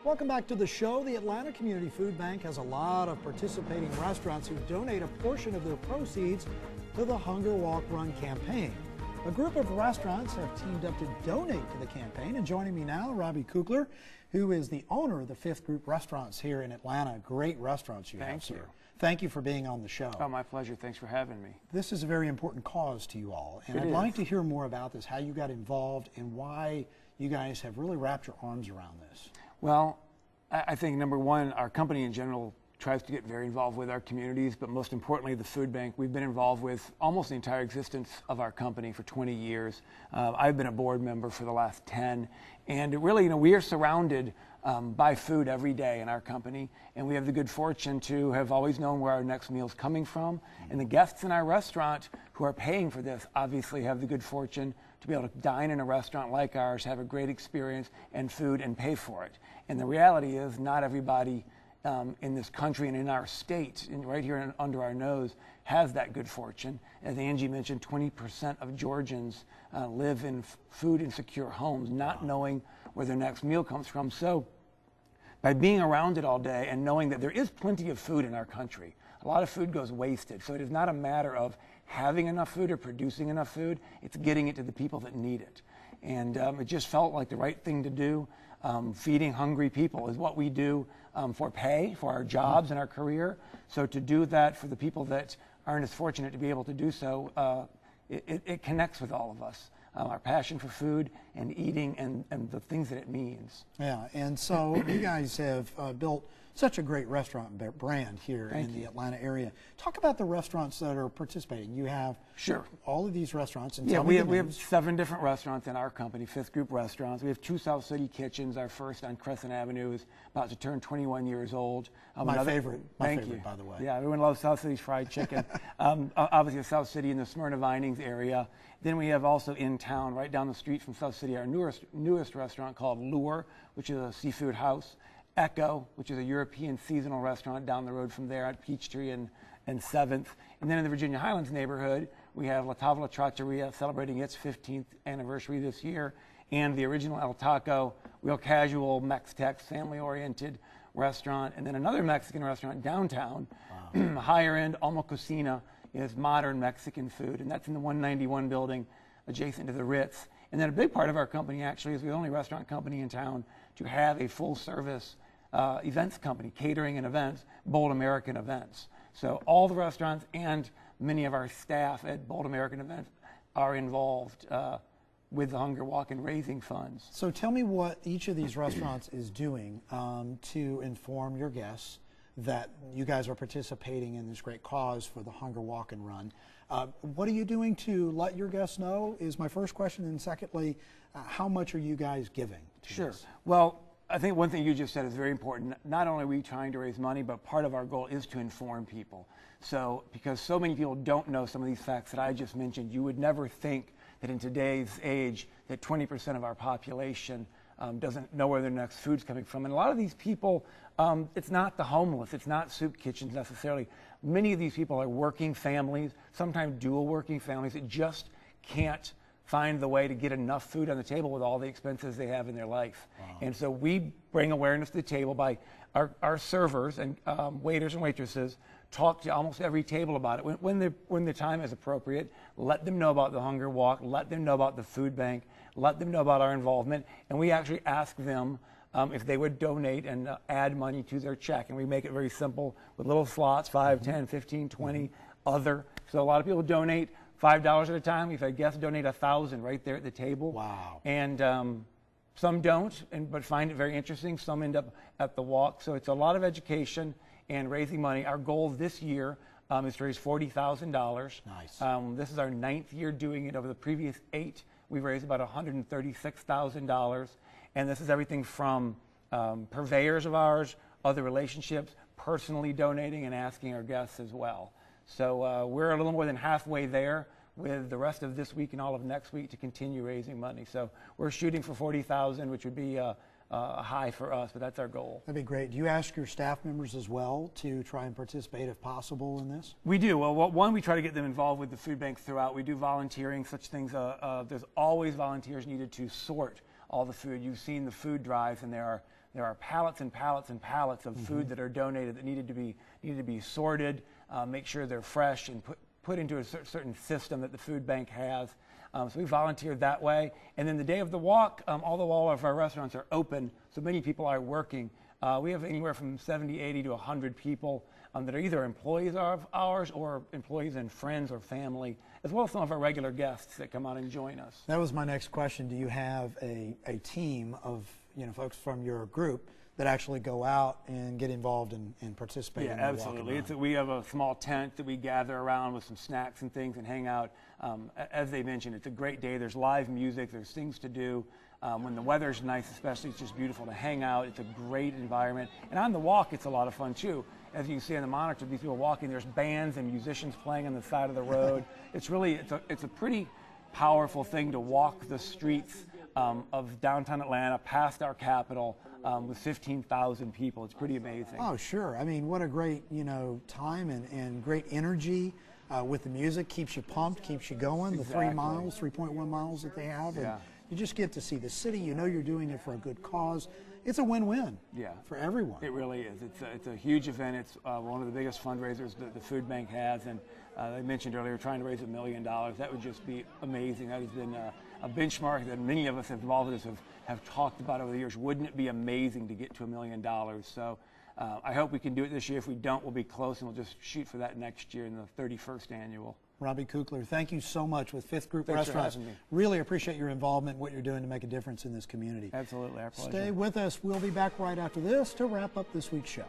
Welcome back to the show. The Atlanta Community Food Bank has a lot of participating restaurants who donate a portion of their proceeds to the Hunger Walk Run campaign. A group of restaurants have teamed up to donate to the campaign, and joining me now, Robbie Kugler, who is the owner of the Fifth Group Restaurants here in Atlanta. Great restaurants you have, sir. Thank you for being on the show. Oh, my pleasure. Thanks for having me. This is a very important cause to you all, and I'd like to hear more about this, how you got involved, and why you guys have really wrapped your arms around this. Well, I think number one, our company in general tries to get very involved with our communities, but most importantly, the food bank. We've been involved with almost the entire existence of our company for 20 years. I've been a board member for the last 10, and really, we are surrounded by food every day in our company, and we have the good fortune to have always known where our next meal is coming from, and the guests in our restaurant who are paying for this obviously have the good fortune to be able to dine in a restaurant like ours, have a great experience and food, and pay for it. And the reality is not everybody in this country and in our state, and right here under our nose, has that good fortune. As Angie mentioned, 20% of Georgians live in food insecure homes, not knowing where their next meal comes from. So by being around it all day and knowing that there is plenty of food in our country, a lot of food goes wasted. So it is not a matter of having enough food or producing enough food, it's getting it to the people that need it. And it just felt like the right thing to do. Feeding hungry people is what we do for pay, for our jobs and our career. So to do that for the people that aren't as fortunate to be able to do so, it connects with all of us. Our passion for food and eating and the things that it means. Yeah, and so you guys have built such a great restaurant brand here in the Atlanta area. Talk about the restaurants that are participating. You have all of these restaurants. And we have 7 different restaurants in our company, Fifth Group Restaurants. We have 2 South City Kitchens. Our first on Crescent Avenue is about to turn 21 years old. My favorite, by the way. Yeah, everyone loves South City's fried chicken. Obviously, South City in the Smyrna Vinings area. Then we have also in town, right down the street from South City, our newest restaurant called Lure, which is a seafood house. Echo, which is a European seasonal restaurant down the road from there at Peachtree and 7th. And then in the Virginia Highlands neighborhood, we have La Tavola Trattoria celebrating its 15th anniversary this year, and the original El Taco, real casual, Mex-Tex, family-oriented restaurant. And then another Mexican restaurant downtown, higher end, Alma Cocina, is modern Mexican food, and that's in the 191 building adjacent to the Ritz. And then a big part of our company actually is the only restaurant company in town to have a full-service events company, catering and events, Bold American Events. So all the restaurants and many of our staff at Bold American Events are involved with the Hunger Walk and raising funds. So tell me what each of these restaurants is doing to inform your guests that you guys are participating in this great cause for the Hunger Walk and Run. What are you doing to let your guests know is my first question, and secondly, how much are you guys giving to this? Well, I think one thing you just said is very important. Not only are we trying to raise money, but part of our goal is to inform people. So, because so many people don't know some of these facts that I just mentioned, you would never think that in today's age that 20% of our population doesn't know where their next food's coming from. And a lot of these people, it's not the homeless, it's not soup kitchens necessarily. Many of these people are working families, sometimes dual working families that just can't find the way to get enough food on the table with all the expenses they have in their life. And so we bring awareness to the table by our servers and waiters and waitresses talk to almost every table about it. When the time is appropriate, let them know about the Hunger Walk, let them know about the food bank, let them know about our involvement, and we actually ask them if they would donate and add money to their check. And we make it very simple with little slots, 5, 10, 15, 20, other. So a lot of people donate $5 at a time. We've had guests donate $1,000 right there at the table. Wow. And some don't, but find it very interesting. Some end up at the walk. So it's a lot of education and raising money. Our goal this year is to raise $40,000. Nice. This is our 9th year doing it. Over the previous 8, we've raised about $136,000. And this is everything from purveyors of ours, other relationships, personally donating and asking our guests as well. So we're a little more than halfway there with the rest of this week and all of next week to continue raising money. So we're shooting for $40,000, which would be a high for us, but that's our goal. That'd be great. Do you ask your staff members as well to try and participate if possible in this? We do. Well, one, we try to get them involved with the food bank throughout. We do volunteering, such things. There's always volunteers needed to sort all the food. You've seen the food drives, and there are pallets and pallets and pallets of food that are donated that needed to be sorted, make sure they're fresh, and put into a certain system that the food bank has. So we volunteered that way. And then the day of the walk, although all of our restaurants are open, so many people are working, we have anywhere from 70, 80 to 100 people that are either employees of ours or employees and friends or family, as well as some of our regular guests that come out and join us. That was my next question. Do you have a team of folks from your group that actually go out and get involved and participate in the walk and run? Absolutely. We have a small tent that we gather around with some snacks and things and hang out. As they mentioned, it's a great day. There's live music. There's things to do. When the weather's nice, especially, it's just beautiful to hang out. It's a great environment. And on the walk, it's a lot of fun, too. As you can see on the monitor, these people walking, there's bands and musicians playing on the side of the road. It's a pretty powerful thing to walk the streets of downtown Atlanta, past our Capitol, with 15,000 people. It's pretty amazing. Oh, sure. I mean, what a great, time and great energy with the music. Keeps you pumped, keeps you going. Exactly. The 3 miles, 3.1 miles that they have. Yeah. And you just get to see the city. You know you're doing it for a good cause. It's a win-win for everyone. It really is. It's a huge event. It's one of the biggest fundraisers that the food bank has. And I mentioned earlier, trying to raise $1 million. That would just be amazing. That has been a benchmark that many of us involved with us have talked about over the years. Wouldn't it be amazing to get to $1 million? So I hope we can do it this year. If we don't, we'll be close, and we'll just shoot for that next year in the 31st annual. Robbie Kukler, thank you so much with Fifth Group Thanks Restaurants. for having me. Really appreciate your involvement, what you're doing to make a difference in this community. Absolutely, our pleasure. Stay with us. We'll be back right after this to wrap up this week's show.